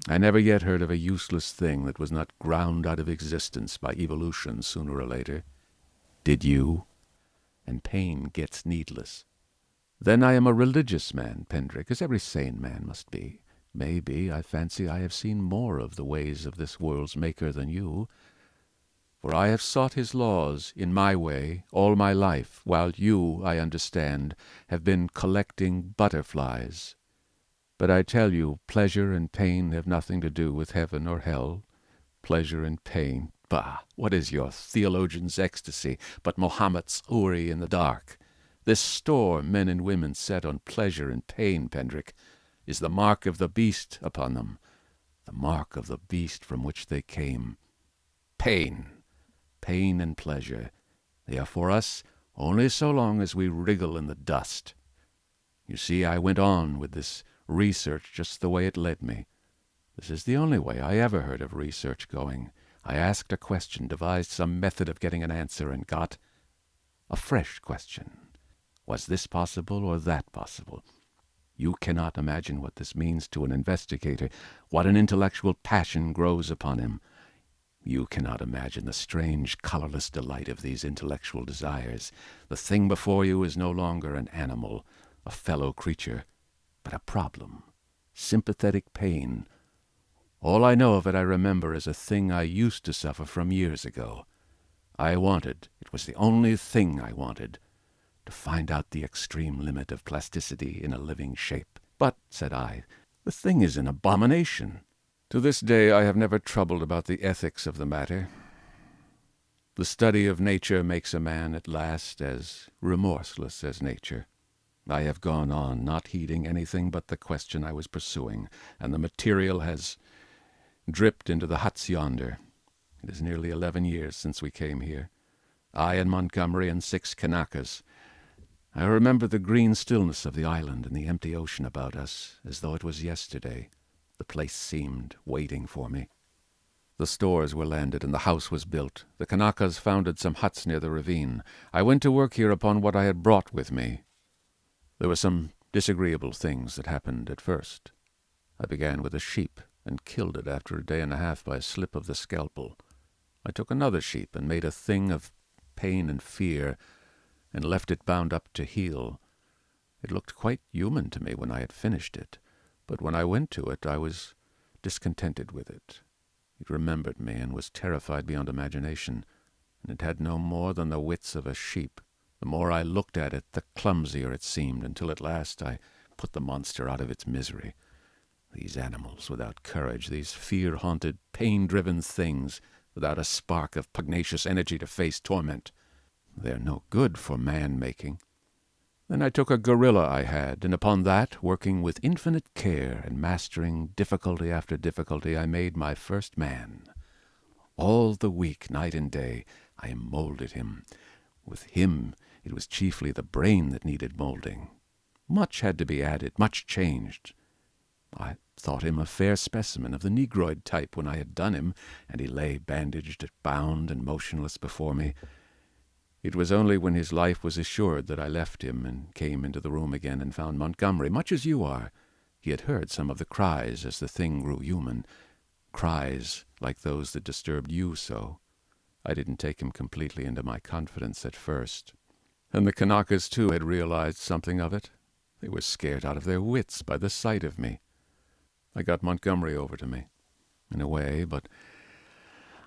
I never yet heard of a useless thing that was not ground out of existence by evolution sooner or later. Did you? And pain gets needless. Then I am a religious man, Pendrick, as every sane man must be. Maybe, I fancy, I have seen more of the ways of this world's maker than you, for I have sought his laws in my way all my life, while you, I understand, have been collecting butterflies. But I tell you, pleasure and pain have nothing to do with heaven or hell. Pleasure and pain, bah! What is your theologian's ecstasy but Mohammed's Uri in the dark? This store men and women set on pleasure and pain, Pendrick, is the mark of the beast upon them, the mark of the beast from which they came. Pain and pleasure, they are for us only so long as we wriggle in the dust. You see, I went on with this research just the way it led me. This is the only way I ever heard of research going. I asked a question, devised some method of getting an answer, and got a fresh question. Was this possible or that possible? You cannot imagine what this means to an investigator, what an intellectual passion grows upon him. You cannot imagine the strange, colorless delight of these intellectual desires. The thing before you is no longer an animal, a fellow creature, but a problem, sympathetic pain. All I know of it I remember as a thing I used to suffer from years ago. I wanted, it was the only thing I wanted, to find out the extreme limit of plasticity in a living shape. But, said I, the thing is an abomination. To this day I have never troubled about the ethics of the matter. The study of nature makes a man at last as remorseless as nature. I have gone on, not heeding anything but the question I was pursuing, and the material has dripped into the huts yonder. It is nearly 11 years since we came here. I and Montgomery and 6 Kanakas. I remember the green stillness of the island and the empty ocean about us, as though it was yesterday. The place seemed waiting for me. The stores were landed and the house was built. The Kanakas founded some huts near the ravine. I went to work here upon what I had brought with me. There were some disagreeable things that happened at first. I began with a sheep and killed it after a day and a half by a slip of the scalpel. I took another sheep and made a thing of pain and fear and left it bound up to heal. It looked quite human to me when I had finished it, but when I went to it I was discontented with it. It remembered me and was terrified beyond imagination, and it had no more than the wits of a sheep. The more I looked at it, the clumsier it seemed, until at last I put the monster out of its misery. These animals without courage, these fear-haunted, pain-driven things, without a spark of pugnacious energy to face torment, they're no good for man-making. Then I took a gorilla I had, and upon that, working with infinite care and mastering difficulty after difficulty, I made my first man. All the week, night and day, I molded him. With him, it was chiefly the brain that needed molding. Much had to be added, much changed. I thought him a fair specimen of the Negroid type when I had done him, and he lay bandaged, bound, and motionless before me. It was only when his life was assured that I left him and came into the room again and found Montgomery, much as you are. He had heard some of the cries as the thing grew human, cries like those that disturbed you so. I didn't take him completely into my confidence at first. And the Kanakas, too, had realized something of it. They were scared out of their wits by the sight of me. I got Montgomery over to me, in a way, but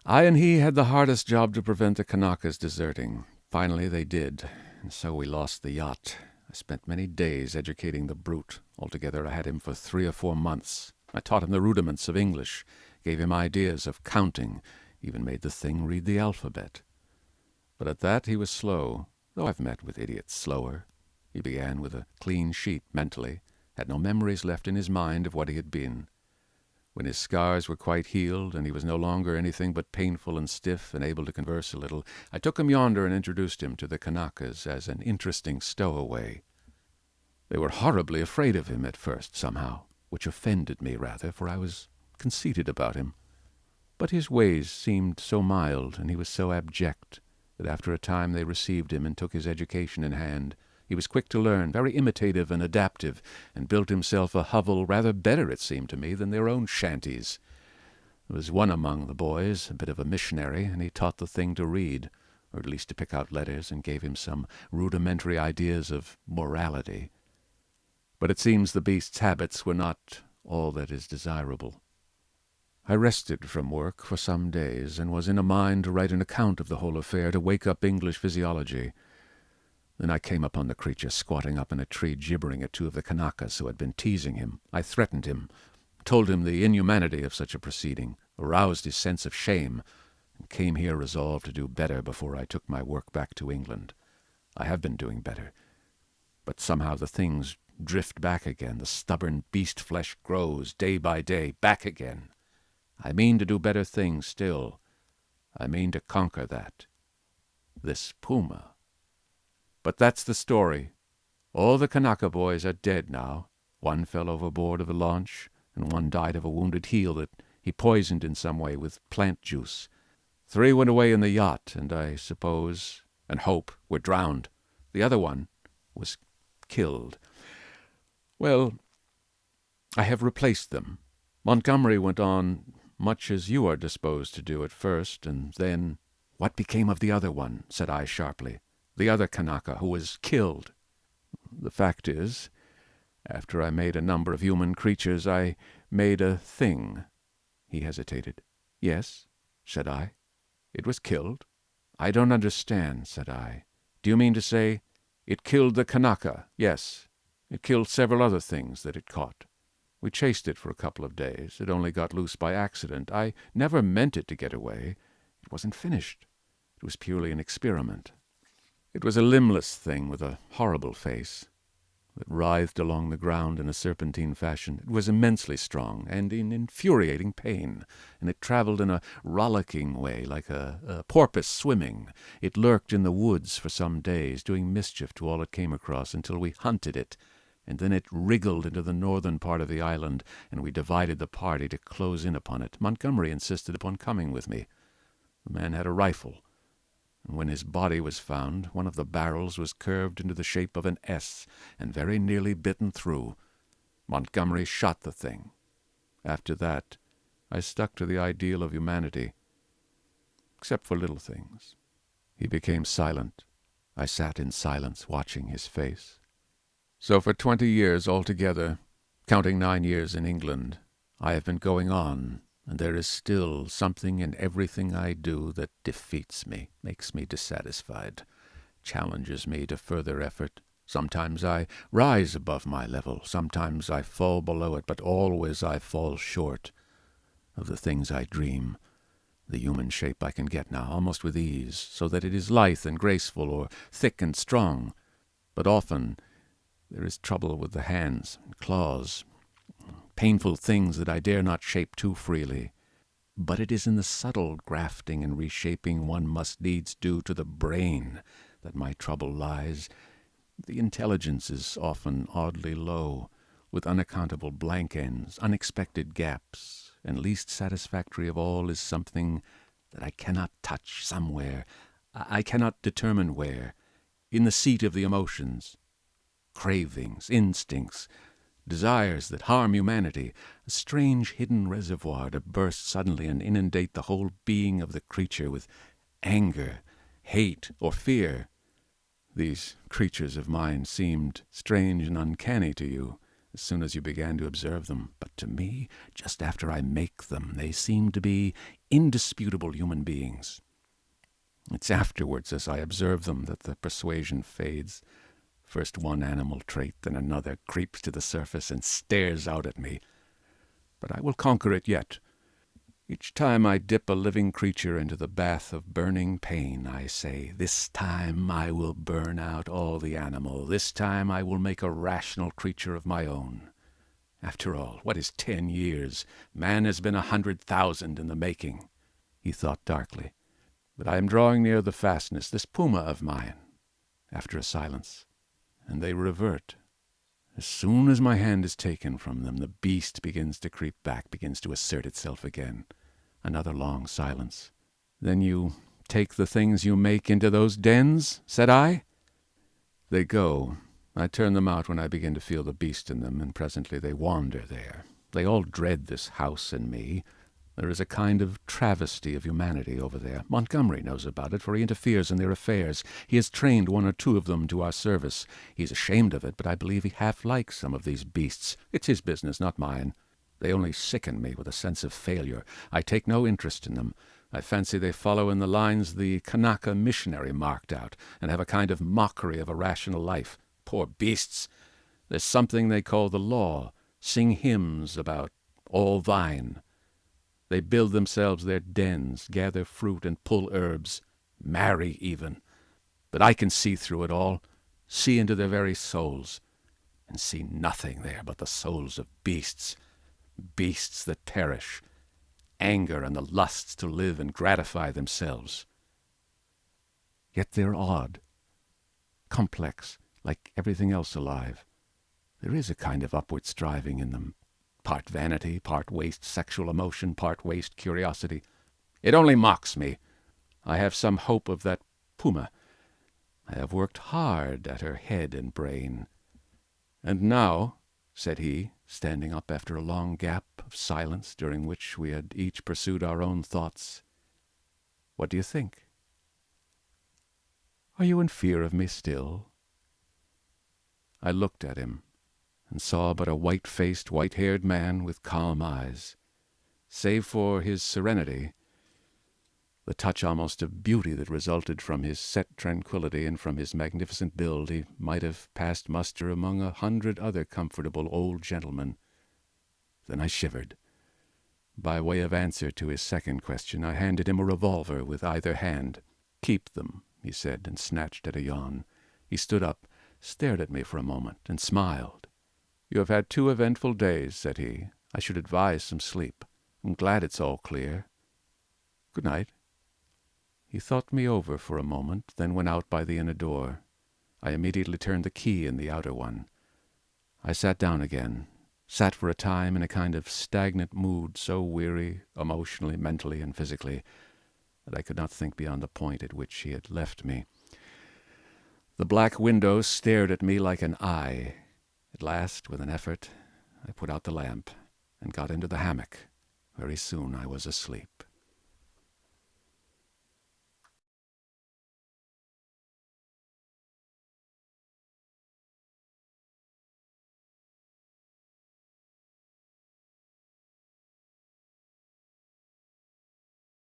I and he had the hardest job to prevent the Kanakas deserting. Finally they did, and so we lost the yacht. I spent many days educating the brute. Altogether I had him for 3 or 4 months. I taught him the rudiments of English, gave him ideas of counting, even made the thing read the alphabet. But at that he was slow, though I've met with idiots slower. He began with a clean sheet mentally, had no memories left in his mind of what he had been. When his scars were quite healed, and he was no longer anything but painful and stiff and able to converse a little, I took him yonder and introduced him to the Kanakas as an interesting stowaway. They were horribly afraid of him at first, somehow, which offended me rather, for I was conceited about him. But his ways seemed so mild, and he was so abject, that after a time they received him and took his education in hand, He was quick to learn, very imitative and adaptive, and built himself a hovel rather better, it seemed to me, than their own shanties. There was one among the boys, a bit of a missionary, and he taught the thing to read, or at least to pick out letters, and gave him some rudimentary ideas of morality. But it seems the beast's habits were not all that is desirable. I rested from work for some days, and was in a mind to write an account of the whole affair, to wake up English physiology. Then I came upon the creature squatting up in a tree, gibbering at two of the Kanakas who had been teasing him. I threatened him, told him the inhumanity of such a proceeding, aroused his sense of shame, and came here resolved to do better before I took my work back to England. I have been doing better, but somehow the things drift back again. The stubborn beast-flesh grows day by day, back again. I mean to do better things still. I mean to conquer that. This puma. But that's the story. All the Kanaka boys are dead now. One fell overboard of the launch, and one died of a wounded heel that he poisoned in some way with plant juice. 3 went away in the yacht, and I suppose, and hope, were drowned. The other one was killed. Well, I have replaced them. Montgomery went on much as you are disposed to do at first, and then— "What became of the other one?" said I sharply. "The other Kanaka who was killed?" "The fact is, after I made a number of human creatures, I made a thing." He hesitated. "Yes," said I. "It was killed?" "I don't understand," said I. "Do you mean to say it killed the Kanaka?" "Yes. It killed several other things that it caught. We chased it for a couple of days. It only got loose by accident. I never meant it to get away. It wasn't finished. It was purely an experiment. It was a limbless thing with a horrible face that writhed along the ground in a serpentine fashion. It was immensely strong and in infuriating pain, and it traveled in a rollicking way like a porpoise swimming. It lurked in the woods for some days, doing mischief to all it came across, until we hunted it, and then it wriggled into the northern part of the island, and we divided the party to close in upon it. Montgomery insisted upon coming with me. The man had a rifle, and when his body was found, one of the barrels was curved into the shape of an S and very nearly bitten through. Montgomery shot the thing. After that, I stuck to the ideal of humanity, except for little things. He became silent. I sat in silence, watching his face. So for 20 years altogether, counting 9 years in England, I have been going on, and there is still something in everything I do that defeats me, makes me dissatisfied, challenges me to further effort. Sometimes I rise above my level, sometimes I fall below it, but always I fall short of the things I dream. The human shape I can get now, almost with ease, so that it is lithe and graceful, or thick and strong. But often there is trouble with the hands and claws, painful things that I dare not shape too freely. But it is in the subtle grafting and reshaping one must needs do to the brain that my trouble lies. The intelligence is often oddly low, with unaccountable blank ends, unexpected gaps, and least satisfactory of all is something that I cannot touch somewhere. I cannot determine where, in the seat of the emotions. Cravings, instincts, desires that harm humanity, a strange hidden reservoir to burst suddenly and inundate the whole being of the creature with anger, hate, or fear. These creatures of mine seemed strange and uncanny to you as soon as you began to observe them, but to me, just after I make them, they seem to be indisputable human beings. It's afterwards, as I observe them, that the persuasion fades. First one animal trait, then another creeps to the surface and stares out at me. But I will conquer it yet. Each time I dip a living creature into the bath of burning pain, I say, this time I will burn out all the animal. This time I will make a rational creature of my own. After all, what is 10 years? Man has been 100,000 in the making. He thought darkly. But I am drawing near the fastness, this puma of mine. After a silence, and they revert. As soon as my hand is taken from them, the beast begins to creep back, begins to assert itself again. Another long silence. "Then you take the things you make into those dens?" said I. They go. I turn them out when I begin to feel the beast in them, and presently they wander there. They all dread this house and me. There is a kind of travesty of humanity over there. Montgomery knows about it, for he interferes in their affairs. He has trained one or two of them to our service. He's ashamed of it, but I believe he half likes some of these beasts. It's his business, not mine. They only sicken me with a sense of failure. I take no interest in them. I fancy they follow in the lines the Kanaka missionary marked out, and have a kind of mockery of a rational life. Poor beasts! There's something they call the law, sing hymns about all thine. They build themselves their dens, gather fruit and pull herbs, marry even. But I can see through it all, see into their very souls, and see nothing there but the souls of beasts, beasts that perish, anger and the lusts to live and gratify themselves. Yet they're odd, complex, like everything else alive. There is a kind of upward striving in them, part vanity, part waste sexual emotion, part waste curiosity. It only mocks me. I have some hope of that puma. I have worked hard at her head and brain. And now, said he, standing up after a long gap of silence during which we had each pursued our own thoughts, what do you think? Are you in fear of me still? I looked at him, and saw but a white-faced, white-haired man with calm eyes. Save for his serenity, the touch almost of beauty that resulted from his set tranquillity and from his magnificent build, he might have passed muster among 100 other comfortable old gentlemen. Then I shivered. By way of answer to his second question, I handed him a revolver with either hand. "Keep them," he said, and snatched at a yawn. He stood up, stared at me for a moment, and smiled. "You have had 2 eventful days," said he. "I should advise some sleep. I'm glad it's all clear. Good night." He thought me over for a moment, then went out by the inner door. I immediately turned the key in the outer one. I sat down again, sat for a time in a kind of stagnant mood, so weary, emotionally, mentally, and physically, that I could not think beyond the point at which he had left me. The black window stared at me like an eye. At last, with an effort, I put out the lamp and got into the hammock. Very soon I was asleep.